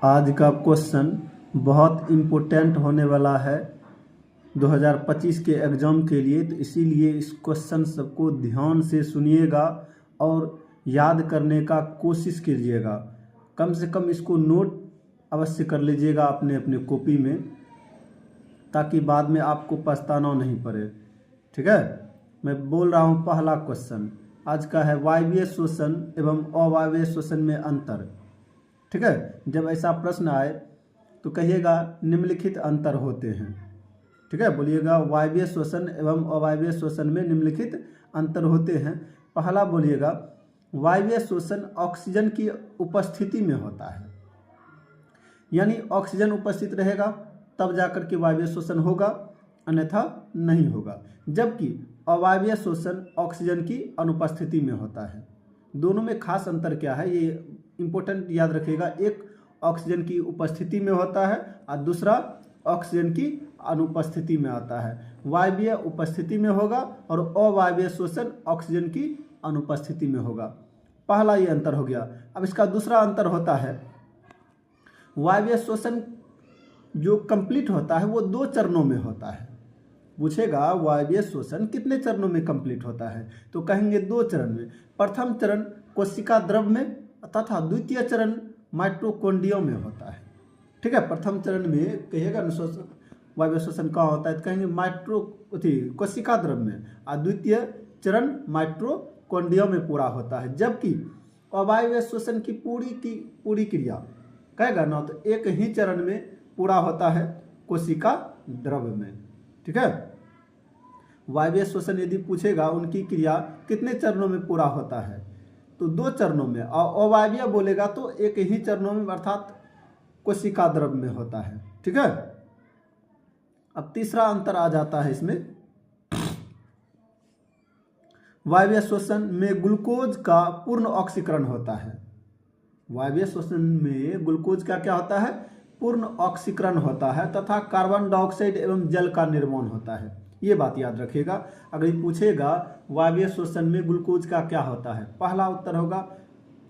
आज का क्वेश्चन बहुत इम्पोर्टेंट होने वाला है 2025 के एग्ज़ाम के लिए, तो इसीलिए इस क्वेश्चन सबको ध्यान से सुनिएगा और याद करने का कोशिश कीजिएगा। कम से कम इसको नोट अवश्य कर लीजिएगा अपने अपने कॉपी में, ताकि बाद में आपको पछताना नहीं पड़े। ठीक है, मैं बोल रहा हूँ पहला क्वेश्चन आज का है वायवीय श्वसन एवं अवायवीय श्वसन में अंतर। ठीक है, जब ऐसा प्रश्न आए तो कहिएगा निम्नलिखित अंतर होते हैं। ठीक है, बोलिएगा वायवीय श्वसन एवं अवायवीय श्वसन में निम्नलिखित अंतर होते हैं। पहला बोलिएगा वायवीय श्वसन ऑक्सीजन की उपस्थिति में होता है, यानी ऑक्सीजन उपस्थित रहेगा तब जाकर के वायवीय श्वसन होगा, अन्यथा नहीं होगा। जबकि अवायवीय श्वसन ऑक्सीजन की अनुपस्थिति में होता है। दोनों में खास अंतर क्या है ये इम्पोर्टेंट याद रखिएगा। एक ऑक्सीजन की उपस्थिति में होता है और दूसरा ऑक्सीजन की अनुपस्थिति में आता है। वायवीय उपस्थिति में होगा और अवायवीय श्वसन ऑक्सीजन की अनुपस्थिति में होगा। पहला ये अंतर हो गया। अब इसका दूसरा अंतर होता है वायवीय श्वसन जो कंप्लीट होता है वो 2 चरणों में होता है। पूछेगा वायवीय श्वसन कितने चरणों में कंप्लीट होता है, तो कहेंगे 2 चरण में। प्रथम चरण कोशिका द्रव में तथा द्वितीय चरण माइटोकॉन्ड्रियम में होता है। ठीक है, प्रथम चरण में कहिएगा वायवीय श्वसन कहाँ होता है, तो कहेंगे कोशिका द्रव में, और द्वितीय चरण माइटोकॉन्ड्रियम में पूरा होता है। जबकि अवायवीय श्वसन की पूरी क्रिया कहेगा ना, तो एक ही चरण में पूरा होता है कोशिका द्रव में। ठीक है, वायवीय श्वसन यदि पूछेगा उनकी क्रिया कितने चरणों में पूरा होता है, तो 2 चरणों में, और अवायवीय बोलेगा तो एक ही चरणों में अर्थात कोशिका द्रव में होता है। ठीक है, अब तीसरा अंतर आ जाता है इसमें। वायवीय श्वसन में ग्लूकोज का पूर्ण ऑक्सीकरण होता है। वायवीय श्वसन में ग्लूकोज का क्या होता है, पूर्ण ऑक्सीकरण होता है तथा कार्बन डाइऑक्साइड एवं जल का निर्माण होता है। ये बात याद रखिएगा। अगर ये पूछेगा वायवीय श्वसन में ग्लूकोज का क्या होता है, पहला उत्तर होगा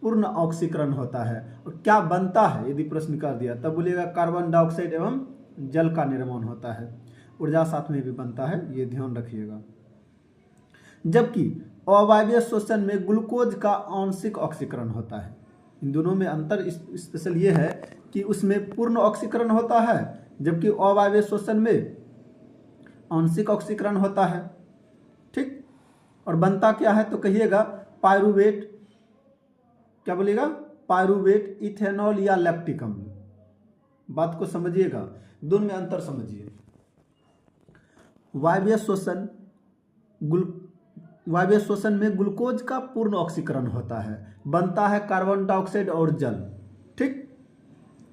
पूर्ण ऑक्सीकरण होता है। और क्या बनता है यदि प्रश्न कर दिया तब बोलिएगा कार्बन डाइऑक्साइड एवं जल का निर्माण होता है। ऊर्जा साथ में भी बनता है, ये ध्यान रखिएगा। जबकि अवायवीय श्वसन में ग्लूकोज का आंशिक ऑक्सीकरण होता है। इन दोनों में अंतर स्पेशल ये है कि उसमें पूर्ण ऑक्सीकरण होता है, जबकि अवायवीय श्वसन में आंशिक ऑक्सीकरण होता है। ठीक, और बनता क्या है तो कहिएगा पायरुवेट, क्या बोलिएगा, पायरुवेट, इथेनॉल या लैक्टिक अम्ल। बात को समझिएगा, दोनों में अंतर समझिए। वायवीय श्वसन में ग्लूकोज का पूर्ण ऑक्सीकरण होता है, बनता है कार्बन डाइऑक्साइड और जल। ठीक,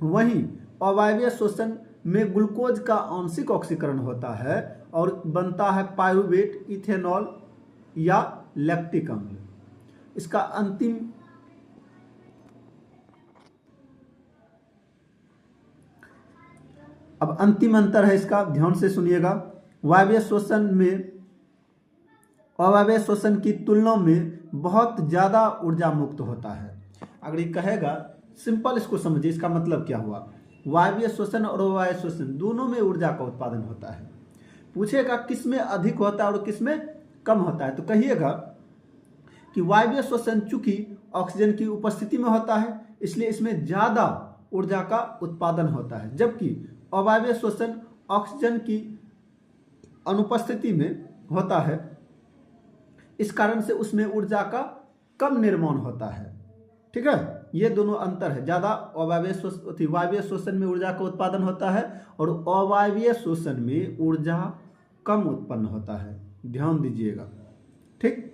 वहीं अवायवीय श्वसन में ग्लूकोज का आंशिक ऑक्सीकरण होता है और बनता है पायरुवेट, इथेनॉल या लैक्टिक अम्ल। इसका अंतिम अंतर है इसका, ध्यान से सुनिएगा। वायवीय श्वसन में अवायवीय श्वसन की तुलना में बहुत ज़्यादा ऊर्जा मुक्त होता है। अगर ये कहेगा सिंपल इसको समझिए, इसका मतलब क्या हुआ, वायवीय श्वसन और अवायवीय श्वसन दोनों में ऊर्जा का उत्पादन होता है। पूछेगा किस में अधिक होता है और किस में कम होता है, तो कहिएगा कि वायवीय श्वसन चूंकि ऑक्सीजन की उपस्थिति में होता है इसलिए इसमें ज़्यादा ऊर्जा का उत्पादन होता है। जबकि अवायवीय श्वसन ऑक्सीजन की अनुपस्थिति में होता है, इस कारण से उसमें ऊर्जा का कम निर्माण होता है। ठीक है, ये दोनों अंतर है। ज़्यादा वायवीय श्वसन में ऊर्जा का उत्पादन होता है और अवायवीय श्वसन में ऊर्जा कम उत्पन्न होता है, ध्यान दीजिएगा। ठीक,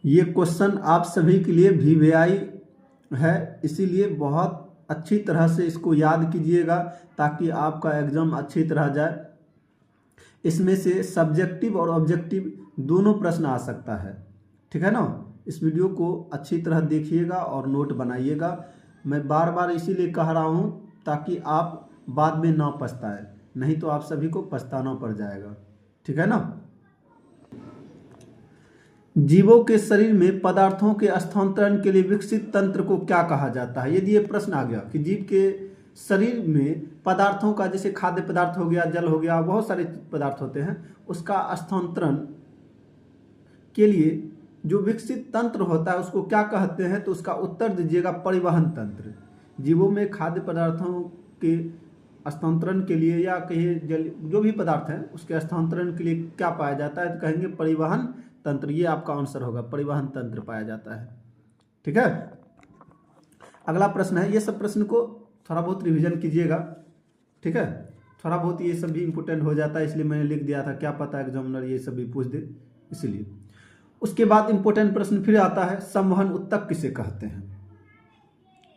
ये क्वेश्चन आप सभी के लिए VVI है, इसीलिए बहुत अच्छी तरह से इसको याद कीजिएगा ताकि आपका एग्जाम अच्छी तरह जाए। इसमें से सब्जेक्टिव और ऑब्जेक्टिव दोनों प्रश्न आ सकता है। ठीक है ना, इस वीडियो को अच्छी तरह देखिएगा और नोट बनाइएगा। मैं बार बार इसीलिए कह रहा हूँ ताकि आप बाद में ना पछताए, नहीं तो आप सभी को पछताना पड़ जाएगा। ठीक है ना। जीवों के शरीर में पदार्थों के स्थानांतरण के लिए विकसित तंत्र को क्या कहा जाता है? यदि ये प्रश्न आ गया कि जीव के शरीर में पदार्थों का, जैसे खाद्य पदार्थ हो गया, जल हो गया, बहुत सारे पदार्थ होते हैं, उसका स्थानांतरण के लिए जो विकसित तंत्र होता है उसको क्या कहते हैं? तो उसका उत्तर दीजिएगा परिवहन तंत्र। जीवों में खाद्य पदार्थों के स्थानांतरण के लिए या कहिए जल जो भी पदार्थ है उसके स्थानांतरण के लिए क्या पाया जाता है? तो कहेंगे परिवहन तंत्र। ये आपका आंसर होगा, परिवहन तंत्र पाया जाता है। ठीक है, अगला प्रश्न है, ये सब प्रश्न को थोड़ा बहुत रिवीजन कीजिएगा। ठीक है, थोड़ा बहुत ये सब भी इंपोर्टेंट हो जाता है, इसलिए मैंने लिख दिया था, क्या पता एग्जामिनर ये सब भी पूछ दे, इसीलिए। उसके बाद इंपोर्टेंट प्रश्न फिर आता है, संवहन उत्तक किसे कहते हैं?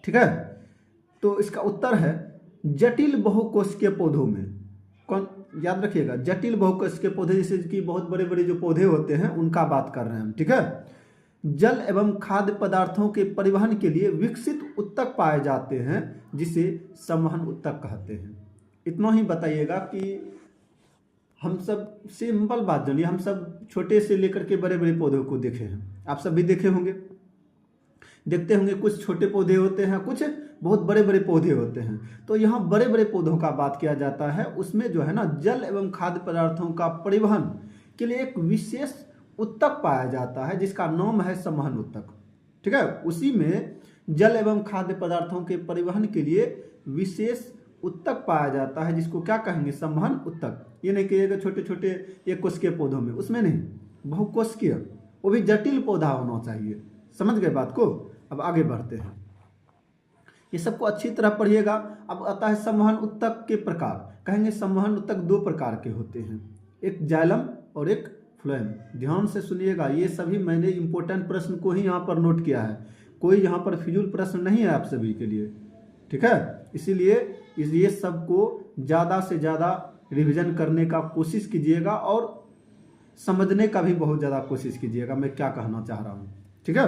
ठीक है, तो इसका उत्तर है जटिल बहुकोशिकीय पौधों में। कौन, याद रखिएगा, जटिल बहुकोशिकीय पौधे, जैसे कि बहुत बड़े बड़े जो पौधे होते हैं उनका बात कर रहे हैं हम। ठीक है, जल एवं खाद्य पदार्थों के परिवहन के लिए विकसित उत्तक पाए जाते हैं, जिसे संवहन उत्तक कहते हैं। इतना ही बताइएगा कि हम सब सिंपल बात जानिए, हम सब छोटे से लेकर के बड़े बड़े पौधों को देखे हैं, आप सब भी देखे होंगे, देखते होंगे। कुछ छोटे पौधे होते हैं, कुछ बहुत बड़े बड़े पौधे होते हैं। तो यहाँ बड़े बड़े पौधों का बात किया जाता है, उसमें जो है ना जल एवं खाद्य पदार्थों का परिवहन के लिए एक विशेष उत्तक पाया जाता है जिसका नाम है संवहन उत्तक। ठीक है, उसी में जल एवं खाद्य पदार्थों के परिवहन के लिए विशेष उत्तक पाया जाता है, जिसको क्या कहेंगे? संवहन उत्तक। ये नहीं कहिएगा छोटे छोटे एक कोशिकीय पौधों में, उसमें नहीं, बहुकोशिकीय, वो भी जटिल पौधा होना चाहिए। समझ गए बात को? अब आगे बढ़ते हैं, ये सबको अच्छी तरह पढ़िएगा। अब आता है संवहन उत्तक के प्रकार। कहेंगे संवहन उत्तक दो प्रकार के होते हैं, एक जाइलम और एक फ्लोएम। ध्यान से सुनिएगा, ये सभी मैंने इंपॉर्टेंट प्रश्न को ही यहाँ पर नोट किया है, कोई यहाँ पर फिजूल प्रश्न नहीं है आप सभी के लिए। ठीक है, इसीलिए ये सबको ज़्यादा से ज़्यादा रिवीजन करने का कोशिश कीजिएगा और समझने का भी बहुत ज़्यादा कोशिश कीजिएगा मैं क्या कहना चाह रहा हूँ। ठीक है,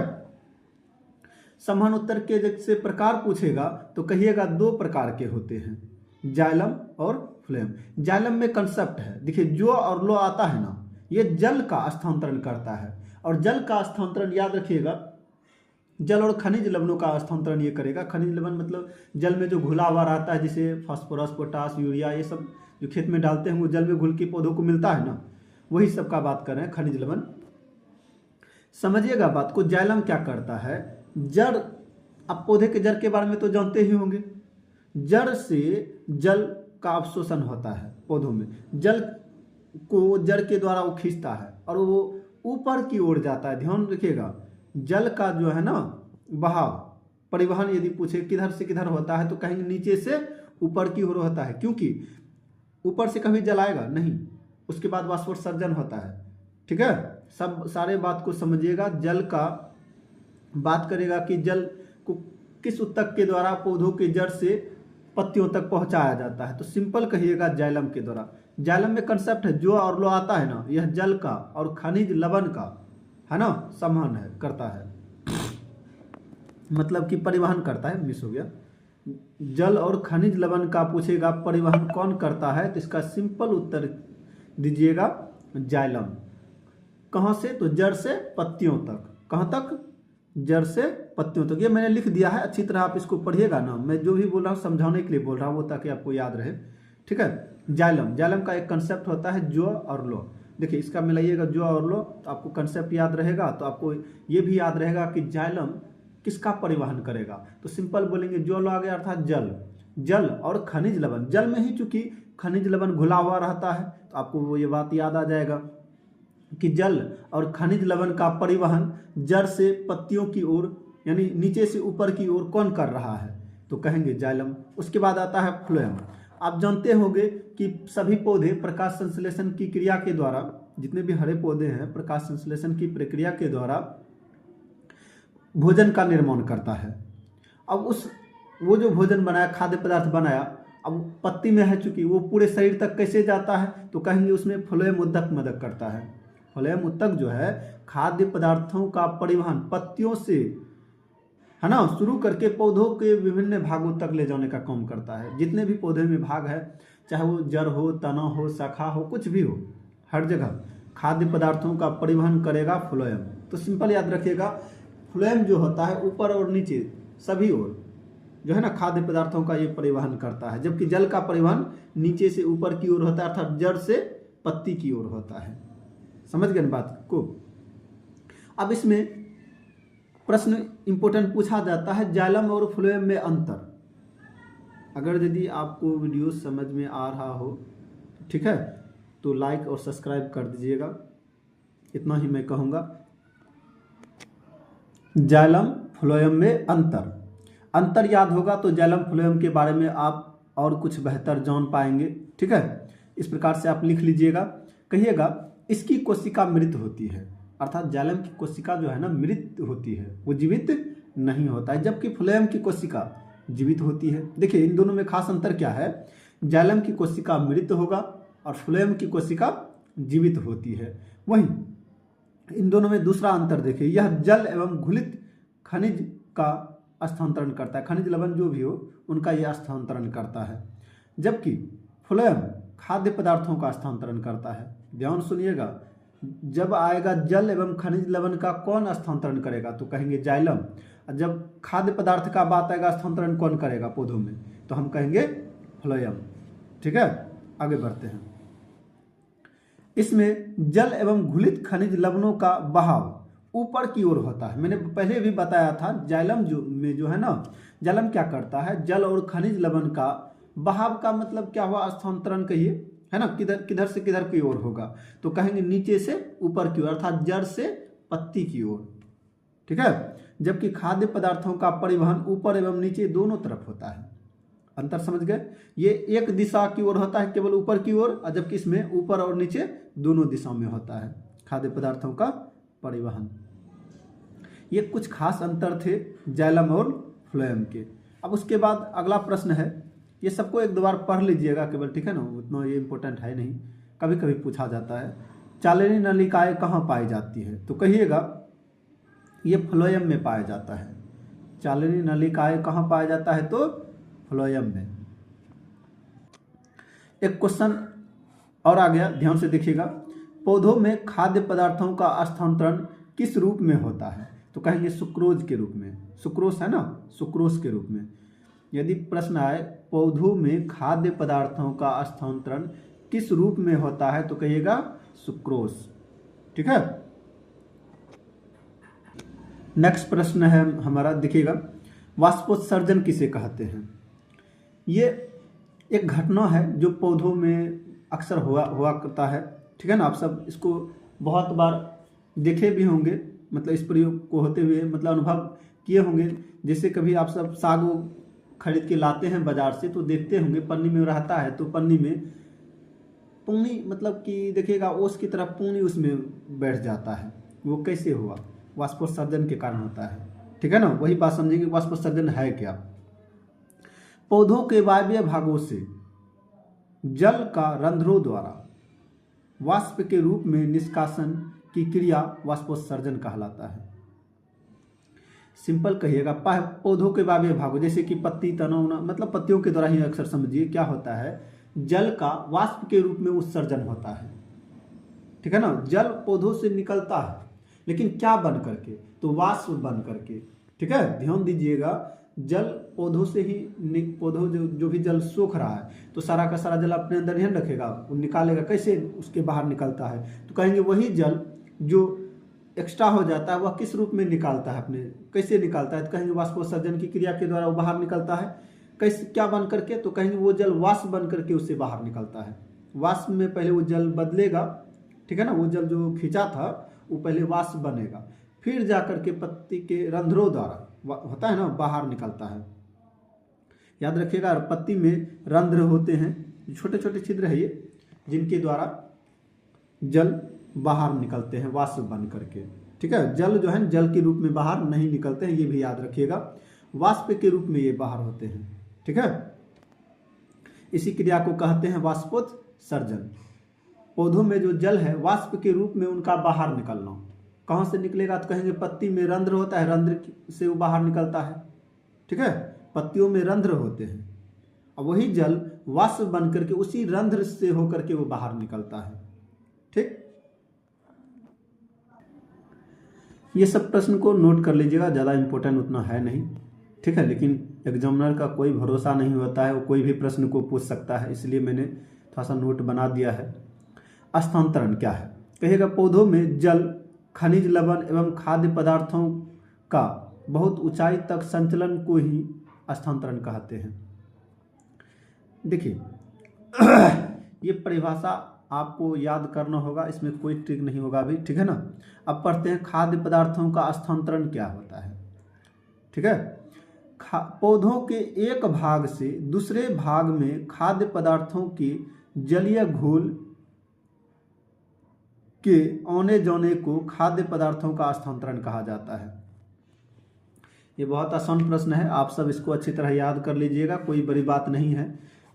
संवहन उत्तक के जैसे प्रकार पूछेगा तो कहिएगा दो प्रकार के होते हैं, जाइलम और फ्लोएम। जाइलम में कंसेप्ट है, देखिए जो और लो आता है ना, ये जल का स्थानांतरण करता है, और जल का स्थानांतरण याद रखिएगा, जल और खनिज लवणों का स्थानांतरण ये करेगा। खनिज लवण मतलब जल में जो घुला हुआ रहता है, जैसे फास्फोरस, पोटास, यूरिया, ये सब जो खेत में डालते हैं वो जल में घुल के पौधों को मिलता है ना, वही सब का बात कर रहे हैं, खनिज लवण। समझिएगा बात को, जाइलम क्या करता है, जड़, अब पौधे के जड़ के बारे में तो जानते ही होंगे, जड़ से जल का अवशोषण होता है पौधों में, जल को जड़ के द्वारा वो खींचता है और वो ऊपर की ओर जाता है। ध्यान रखिएगा, जल का जो है ना बहाव, परिवहन यदि पूछे किधर से किधर होता है तो कहेंगे नीचे से ऊपर की ओर होता है, क्योंकि ऊपर से कभी जल आएगा नहीं, उसके बाद वाष्पोत्सर्जन होता है। ठीक है, सब सारे बात को समझिएगा। जल का बात करेगा कि जल को किस उत्तक के द्वारा पौधों के जड़ से पत्तियों तक पहुंचाया जाता है, तो सिंपल कहिएगा जाइलम के द्वारा। जाइलम में कंसेप्ट है, जो और लो आता है ना, यह जल का और खनिज लवण का है ना संवहन है, करता है, मतलब कि परिवहन करता है, मिस हो गया। जल और खनिज लवण का पूछेगा परिवहन कौन करता है, तो इसका सिंपल उत्तर दीजिएगा जाइलम। कहाँ से? तो जड़ से पत्तियों तक। कहाँ तक? जड़ से पत्तियों तक। ये मैंने लिख दिया है, अच्छी तरह आप इसको पढ़िएगा ना, मैं जो भी बोल रहा हूँ समझाने के लिए बोल रहा हूँ वो, ताकि आपको याद रहे। ठीक है, जाइलम, जाइलम का एक कंसेप्ट होता है जो और लो। देखिए इसका मिलाइएगा जो और लो तो आपको कंसेप्ट याद रहेगा, तो आपको ये भी याद रहेगा कि जाइलम किसका परिवहन करेगा। तो सिंपल बोलेंगे जो लो आ गया अर्थात जल, जल और खनिज लवण। जल में ही चूंकि खनिज लवण घुला हुआ रहता है तो आपको वो ये बात याद आ जाएगा कि जल और खनिज लवण का परिवहन जड़ से पत्तियों की ओर यानी नीचे से ऊपर की ओर कौन कर रहा है, तो कहेंगे जाइलम। उसके बाद आता है फ्लोएम। आप जानते होंगे कि सभी पौधे प्रकाश संश्लेषण की क्रिया के द्वारा, जितने भी हरे पौधे हैं, प्रकाश संश्लेषण की प्रक्रिया के द्वारा भोजन का निर्माण करता है। अब वो जो भोजन बनाया, खाद्य पदार्थ बनाया, अब पत्ती में है चूंकि वो पूरे शरीर तक कैसे जाता है, तो कहेंगे उसमें फ्लोएम उत्तक मदद करता है। फ्लोएम उत्तक जो है खाद्य पदार्थों का परिवहन पत्तियों से है ना शुरू करके पौधों के विभिन्न भागों तक ले जाने का काम करता है। जितने भी पौधे में भाग है, चाहे वो जड़ हो, तना हो, शाखा हो, कुछ भी हो, हर जगह खाद्य पदार्थों का परिवहन करेगा फ्लोएम। तो सिंपल याद रखिएगा, फ्लोएम जो होता है ऊपर और नीचे सभी ओर जो है ना खाद्य पदार्थों का ये परिवहन करता है, जबकि जल का परिवहन नीचे से ऊपर की ओर होता है, अर्थात जड़ से पत्ती की ओर होता है। समझ गए बात को। अब इसमें प्रश्न इंपोर्टेंट पूछा जाता है, जाइलम और फ्लोएम में अंतर। अगर यदि आपको वीडियो समझ में आ रहा हो ठीक है तो लाइक और सब्सक्राइब कर दीजिएगा, इतना ही मैं कहूँगा। जाइलम फ्लोएम में अंतर याद होगा तो जाइलम फ्लोएम के बारे में आप और कुछ बेहतर जान पाएंगे। ठीक है, इस प्रकार से आप लिख लीजिएगा। कहिएगा, इसकी कोशिका मृत होती है, अर्थात जाइलम की कोशिका जो है ना मृत होती है, वो जीवित नहीं होता है, जबकि फ्लोएम की कोशिका जीवित होती है। देखिए इन दोनों में खास अंतर क्या है, जाइलम की कोशिका मृत होगा और फ्लोएम की कोशिका जीवित होती है। वहीं इन दोनों में दूसरा अंतर देखिए, यह जल एवं घुलित खनिज का स्थानांतरण करता है, खनिज लवण जो भी हो उनका यह स्थानांतरण करता है, जबकि फ्लोएम खाद्य पदार्थों का स्थानांतरण करता है। ध्यान सुनिएगा, जब आएगा जल एवं खनिज लवण का कौन स्थानांतरण करेगा तो कहेंगे जाइलम, और जब खाद्य पदार्थ का बात आएगा स्थानांतरण कौन करेगा पौधों में तो हम कहेंगे फ्लोएम। ठीक है, आगे बढ़ते हैं। इसमें जल एवं घुलित खनिज लवणों का बहाव ऊपर की ओर होता है। मैंने पहले भी बताया था, जाइलम जो है ना, जाइलम क्या करता है, जल और खनिज लवण का बहाव का मतलब क्या हुआ, स्थानांतरण कहिए, है ना, किधर से किधर की ओर होगा तो कहेंगे नीचे से ऊपर की ओर, अर्थात जड़ से पत्ती की ओर। ठीक है, जबकि खाद्य पदार्थों का परिवहन ऊपर एवं नीचे दोनों तरफ होता है। अंतर समझ गए, ये एक दिशा की ओर होता है, केवल ऊपर की ओर, जबकि इसमें ऊपर और नीचे दोनों दिशाओं में होता है खाद्य पदार्थों का परिवहन। ये कुछ खास अंतर थे जाइलम और फ्लोएम के। अब उसके बाद अगला प्रश्न है, ये सबको एक दो बार पढ़ लीजिएगा केवल, ठीक है ना, उतना ये इंपॉर्टेंट है नहीं, कभी कभी पूछा जाता है। चालनी नलिकाएं कहाँ पाई जाती है तो कहिएगा ये फ्लोएम में पाया जाता है। चालनी नलिकाएं कहाँ पाया जाता है तो फ्लोएम में। एक क्वेश्चन और आ गया, ध्यान से देखिएगा, पौधों में खाद्य पदार्थों का स्थानांतरण किस रूप में होता है तो कहेंगे सुक्रोज के रूप में। सुक्रोस है ना, सुक्रोस के रूप में। यदि प्रश्न आए पौधों में खाद्य पदार्थों का स्थानांतरण किस रूप में होता है तो कहिएगा सुक्रोस। ठीक है, नेक्स्ट प्रश्न है हमारा, देखिएगा, वाष्पोत्सर्जन किसे कहते हैं। ये एक घटना है जो पौधों में अक्सर हुआ करता है। ठीक है ना, आप सब इसको बहुत बार देखे भी होंगे, मतलब इस प्रयोग को होते हुए मतलब अनुभव किए होंगे। जैसे कभी आप सब साग खरीद के लाते हैं बाजार से तो देखते होंगे पन्नी में रहता है, तो पन्नी में पूनी मतलब कि देखिएगा ओस की तरफ पूनी उसमें बैठ जाता है। वो कैसे हुआ, वाष्पोत्सर्जन के कारण होता है। ठीक है ना, वही बात समझेंगे वाष्पोत्सर्जन है क्या। पौधों के वायवीय भागों से जल का रंध्रों द्वारा वाष्प के रूप में निष्कासन की क्रिया वाष्पोत्सर्जन कहलाता है। सिंपल कहिएगा, पौधों के वायवीय भागों जैसे कि पत्ती, तना, मतलब पत्तियों के द्वारा ही अक्सर समझिए क्या होता है, जल का वाष्प के रूप में उत्सर्जन होता है। ठीक है ना, जल पौधों से निकलता है लेकिन क्या बन करके तो वाष्प बन करके। ठीक है, ध्यान दीजिएगा, जल पौधों से ही पौधों जो भी जल सोख रहा है तो सारा का सारा जल अपने अंदर नहीं रखेगा, वो निकालेगा, कैसे उसके बाहर निकलता है तो कहेंगे वही जल जो एक्स्ट्रा हो जाता है वह किस रूप में निकालता है, अपने कैसे निकालता है तो कहेंगे वाष्पोत्सर्जन की क्रिया के द्वारा वो बाहर निकलता है। कैसे, क्या बन करके तो कहेंगे वो जल वाष्प बन करके उससे बाहर निकलता है। वाष्प में पहले वो जल बदलेगा, ठीक है ना, वो जल जो खींचा था वो पहले वाष्प बनेगा, फिर जाकर के पत्ती के रंध्रों द्वारा होता है ना बाहर निकलता है। याद रखिएगा, पत्ती में रंध्र होते हैं, छोटे छोटे छिद्र है ये, जिनके द्वारा जल बाहर निकलते हैं वाष्प बन करके। ठीक है, जल जो है जल के रूप में बाहर नहीं निकलते हैं, ये भी याद रखिएगा, वाष्प के रूप में ये बाहर होते हैं। ठीक है, इसी क्रिया को कहते हैं वाष्पोत्सर्जन। पौधों में जो जल है वाष्प के रूप में उनका बाहर निकलना, कहाँ से निकलेगा तो कहेंगे पत्ती में रंध्र होता है, रंध्र से वो बाहर निकलता है। ठीक है, पत्तियों में रंध्र होते हैं और वही जल वाष्प बन करके उसी रंध्र से होकर के वो बाहर निकलता है। ठीक, ये सब प्रश्न को नोट कर लीजिएगा, ज़्यादा इम्पोर्टेंट उतना है नहीं, ठीक है। लेकिन एग्जामिनर का कोई भरोसा नहीं होता है, वो कोई भी प्रश्न को पूछ सकता है, इसलिए मैंने थोड़ा सा नोट बना दिया है। स्थानांतरण क्या है? कहिएगा पौधों में जल, खनिज लवण एवं खाद्य पदार्थों का बहुत ऊंचाई तक संचलन को ही स्थानांतरण कहते हैं। देखिए ये परिभाषा आपको याद करना होगा, इसमें कोई ट्रिक नहीं होगा अभी, ठीक है ना। अब पढ़ते हैं खाद्य पदार्थों का स्थानांतरण क्या होता है, ठीक है। पौधों के एक भाग से दूसरे भाग में खाद्य पदार्थों के जलीय घोल के आने जाने को खाद्य पदार्थों का स्थानांतरण कहा जाता है। ये बहुत आसान प्रश्न है, आप सब इसको अच्छी तरह याद कर लीजिएगा, कोई बड़ी बात नहीं है।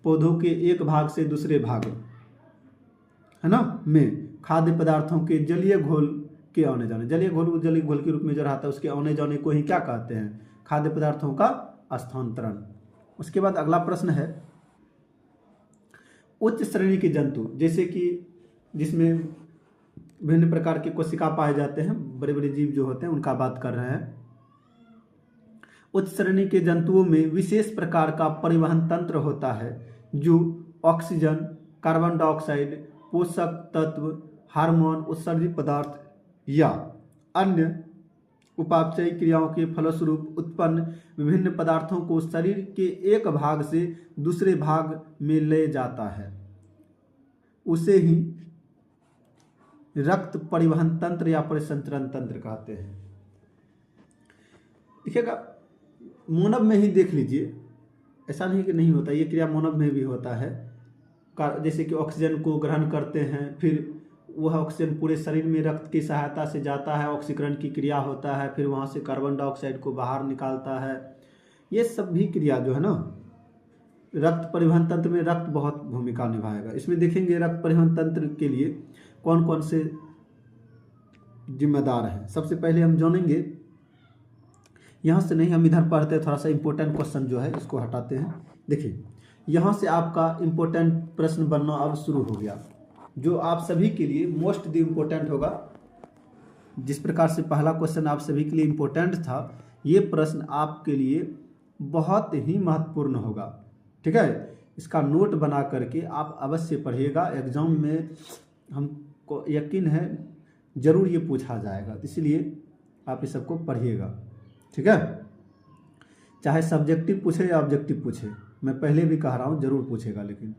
पौधों के एक भाग से दूसरे भाग, है ना, में खाद्य पदार्थों के जलीय घोल के आने जाने, जलीय घोल जलीय घोल के रूप में जो रहता है उसके आने जाने को ही क्या कहते हैं? खाद्य पदार्थों का स्थानांतरण। उसके बाद अगला प्रश्न है उच्च श्रेणी के जंतु, जैसे कि जिसमें विभिन्न प्रकार के कोशिका पाए जाते हैं, बड़े बड़े जीव जो होते हैं उनका बात कर रहे हैं। उच्च श्रेणी के जंतुओं में विशेष प्रकार का परिवहन तंत्र होता है जो ऑक्सीजन, कार्बन डाइऑक्साइड, पोषक तत्व, हार्मोन, उत्सर्जित पदार्थ या अन्य उपापचयी क्रियाओं के फलस्वरूप उत्पन्न विभिन्न पदार्थों को शरीर के एक भाग से दूसरे भाग में ले जाता है, उसे ही रक्त परिवहन तंत्र या परिसंचरण तंत्र कहते हैं। देखिएगा मानव में ही देख लीजिए, ऐसा नहीं कि नहीं होता, ये क्रिया मानव में भी होता है। जैसे कि ऑक्सीजन को ग्रहण करते हैं, फिर वह ऑक्सीजन पूरे शरीर में रक्त की सहायता से जाता है, ऑक्सीकरण की क्रिया होता है, फिर वहाँ से कार्बन डाइऑक्साइड को बाहर निकालता है। ये सब भी क्रिया जो है ना, रक्त परिवहन तंत्र में रक्त बहुत भूमिका निभाएगा। इसमें देखेंगे रक्त परिवहन तंत्र के लिए कौन कौन से जिम्मेदार हैं। सबसे पहले हम जानेंगे, यहाँ से नहीं, हम इधर पढ़ते हैं, थोड़ा सा इंपॉर्टेंट क्वेश्चन जो है इसको हटाते हैं। देखिए यहाँ से आपका इंपॉर्टेंट प्रश्न बनना अब शुरू हो गया, जो आप सभी के लिए मोस्ट द इम्पोर्टेंट होगा। जिस प्रकार से पहला क्वेश्चन आप सभी के लिए इम्पोर्टेंट था, ये प्रश्न आपके लिए बहुत ही महत्वपूर्ण होगा, ठीक है। इसका नोट बना करके आप अवश्य पढ़िएगा, एग्जाम में हमको यकीन है जरूर ये पूछा जाएगा, इसलिए आप इस सबको पढ़िएगा, ठीक है। चाहे सब्जेक्टिव पूछे या ऑब्जेक्टिव पूछे, मैं पहले भी कह रहा हूँ जरूर पूछेगा। लेकिन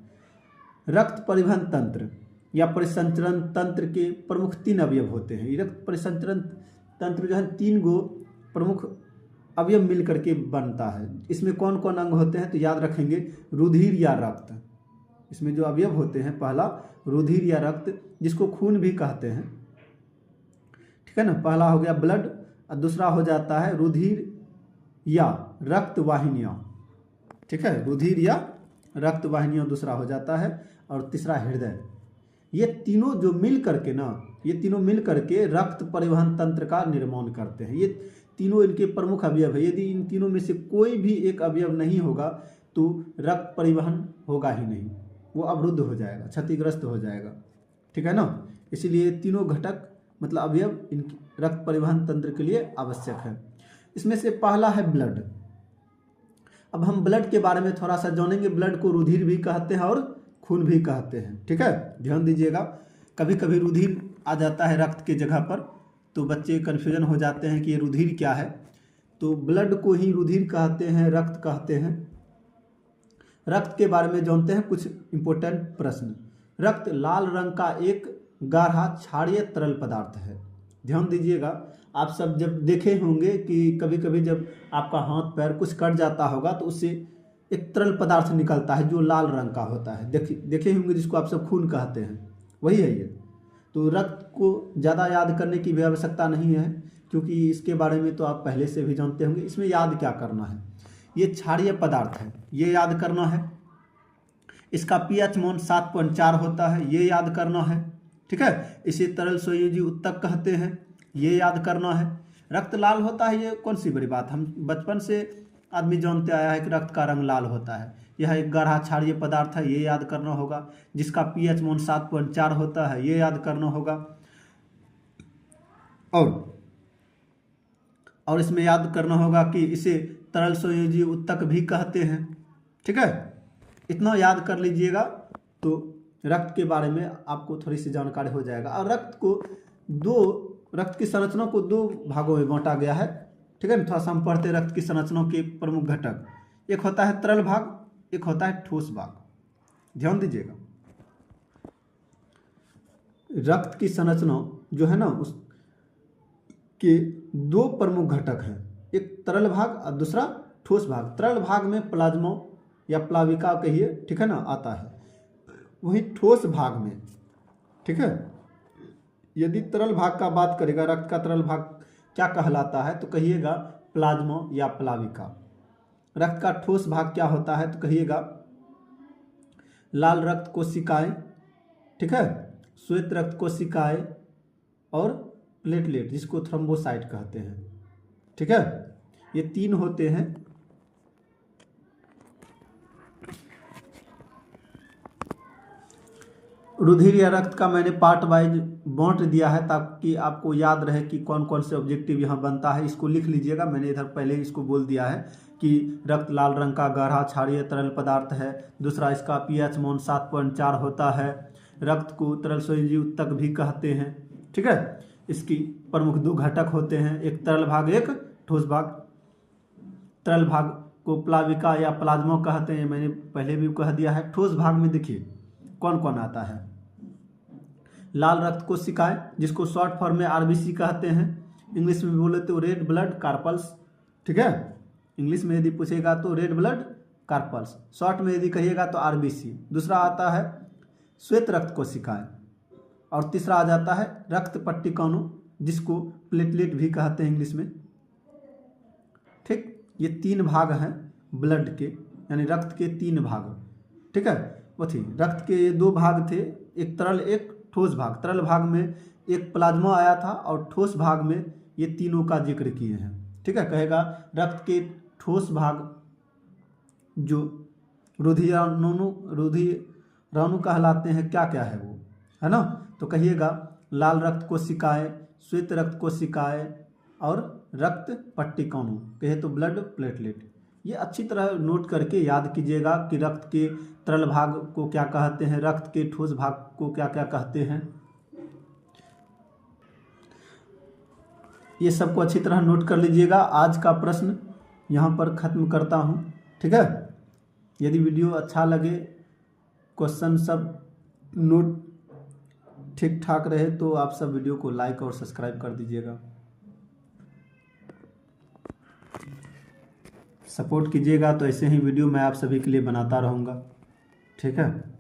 रक्त परिवहन तंत्र या परिसंचरण तंत्र के प्रमुख 3 अवयव होते हैं। रक्त परिसंचरण तंत्र जो है 3 गो प्रमुख अवयव मिल करके बनता है। इसमें कौन कौन अंग होते हैं तो याद रखेंगे, रुधिर या रक्त। इसमें जो अवयव होते हैं, पहला रुधिर या रक्त, जिसको खून भी कहते हैं, ठीक है ना। पहला हो गया ब्लड और दूसरा हो जाता है रुधिर या रक्त वाहिनियाँ, ठीक है। रुधिर या रक्त वाहिनियाँ दूसरा हो जाता है, और तीसरा हृदय। ये तीनों जो मिल करके ना, ये तीनों मिल करके रक्त परिवहन तंत्र का निर्माण करते हैं। ये तीनों इनके प्रमुख अवयव है। यदि इन तीनों में से कोई भी एक अवयव नहीं होगा तो रक्त परिवहन होगा ही नहीं, वो अवरुद्ध हो जाएगा, क्षतिग्रस्त हो जाएगा, ठीक है ना। इसीलिए तीनों घटक मतलब अवयव इनकी रक्त परिवहन तंत्र के लिए आवश्यक है। इसमें से पहला है ब्लड। अब हम ब्लड के बारे में थोड़ा सा जानेंगे। ब्लड को रुधिर भी कहते हैं और खून भी कहते हैं, ठीक है। ध्यान दीजिएगा, कभी कभी रुधिर आ जाता है रक्त के जगह पर, तो बच्चे कन्फ्यूजन हो जाते हैं कि ये रुधिर क्या है। तो ब्लड को ही रुधिर कहते हैं, रक्त कहते हैं। रक्त के बारे में जानते हैं कुछ इंपॉर्टेंट प्रश्न। रक्त लाल रंग का एक गाढ़ा क्षारीय तरल पदार्थ है। ध्यान दीजिएगा, आप सब जब देखे होंगे कि कभी कभी जब आपका हाथ पैर कुछ कट जाता होगा तो उससे एक तरल पदार्थ निकलता है जो लाल रंग का होता है। देखे होंगे, जिसको आप सब खून कहते हैं, वही है ये। तो रक्त को ज़्यादा याद करने की भी आवश्यकता नहीं है, क्योंकि इसके बारे में तो आप पहले से भी जानते होंगे। इसमें याद क्या करना है, ये क्षारीय पदार्थ है, ये याद करना है। इसका pH मान 7.4 होता है, ये याद करना है, ठीक है। इसे तरल संयोजी उत्तक कहते हैं, ये याद करना है। रक्त लाल होता है, ये कौन सी बड़ी बात, हम बचपन से आदमी जानते आया है कि रक्त का रंग लाल होता है। यह एक गाढ़ा क्षारीय पदार्थ है, ये याद करना होगा। जिसका pH मान 7.4 होता है, ये याद करना होगा। और और इसमें याद करना होगा कि इसे तरल संयोजी उत्तक भी कहते हैं। ठीक है, इतना याद कर लीजिएगा तो रक्त के बारे में आपको थोड़ी सी जानकारी हो जाएगा। और रक्त की संरचना को दो भागों में बांटा गया है। ठीक है, थोड़ा सा हम पढ़ते रक्त की संरचना के प्रमुख घटक। एक होता है तरल भाग, एक होता है ठोस भाग। ध्यान दीजिएगा, रक्त की संरचना जो है ना उसके दो प्रमुख घटक हैं, एक तरल भाग और दूसरा ठोस भाग। तरल भाग में प्लाज्मा या प्लाविका कहिए, ठीक है ना, आता है। वहीं ठोस भाग में, ठीक है, यदि तरल भाग का बात करेगा, रक्त का तरल भाग क्या कहलाता है तो कहिएगा प्लाज्मा या प्लाविका। रक्त का ठोस भाग क्या होता है तो कहिएगा लाल रक्त कोशिकाएं, ठीक है, श्वेत रक्त कोशिकाएं और प्लेटलेट जिसको थ्रोम्बोसाइट कहते हैं। ठीक है, ये तीन होते हैं। रुधिर या रक्त का मैंने पार्ट वाइज बांट दिया है ताकि आपको याद रहे कि कौन कौन से ऑब्जेक्टिव यहाँ बनता है। इसको लिख लीजिएगा, मैंने इधर पहले ही इसको बोल दिया है कि रक्त लाल रंग का गाढ़ा क्षारीय तरल पदार्थ है। दूसरा, इसका pH मान 7.4 होता है। रक्त को तरल संयोजी उत्तक भी कहते हैं। ठीक है, इसकी प्रमुख दो घटक होते हैं, एक तरल भाग, एक ठोस भाग। तरल भाग को प्लाविका या प्लाज्मा कहते हैं, मैंने पहले भी कह दिया है। ठोस भाग में देखिए कौन कौन आता है। लाल रक्त कोशिकाएं जिसको शॉर्ट फॉर्म में आरबीसी कहते हैं, इंग्लिश में बोले तो रेड ब्लड कार्पल्स। ठीक है, इंग्लिश में यदि पूछेगा तो रेड ब्लड कार्पल्स, शॉर्ट में यदि कहिएगा तो आरबीसी। दूसरा आता है श्वेत रक्त कोशिकाएं और तीसरा आ जाता है रक्त पट्टिकाणु जिसको प्लेटलेट भी कहते हैं इंग्लिश में। ठीक, ये तीन भाग हैं ब्लड के, यानी रक्त के तीन भाग। ठीक है, वो थी रक्त के ये दो भाग थे, एक तरल एक ठोस भाग। तरल भाग में एक प्लाज्मा आया था और ठोस भाग में ये तीनों का जिक्र किए हैं। ठीक है, कहेगा रक्त के ठोस भाग जो रुधिराणु कहलाते हैं, क्या क्या है वो, है ना, तो कहिएगा लाल रक्त कोशिकाएं, श्वेत रक्त कोशिकाएं और रक्त पट्टिकाणु, कहे तो ब्लड प्लेटलेट। ये अच्छी तरह नोट करके याद कीजिएगा कि रक्त के तरल भाग को क्या कहते हैं, रक्त के ठोस भाग को क्या क्या कहते हैं। ये सबको अच्छी तरह नोट कर लीजिएगा। आज का प्रश्न यहाँ पर ख़त्म करता हूँ। ठीक है, यदि वीडियो अच्छा लगे, क्वेश्चन सब नोट ठीक ठाक रहे तो आप सब वीडियो को लाइक और सब्सक्राइब कर दीजिएगा, सपोर्ट कीजिएगा। तो ऐसे ही वीडियो मैं आप सभी के लिए बनाता रहूँगा। ठीक है।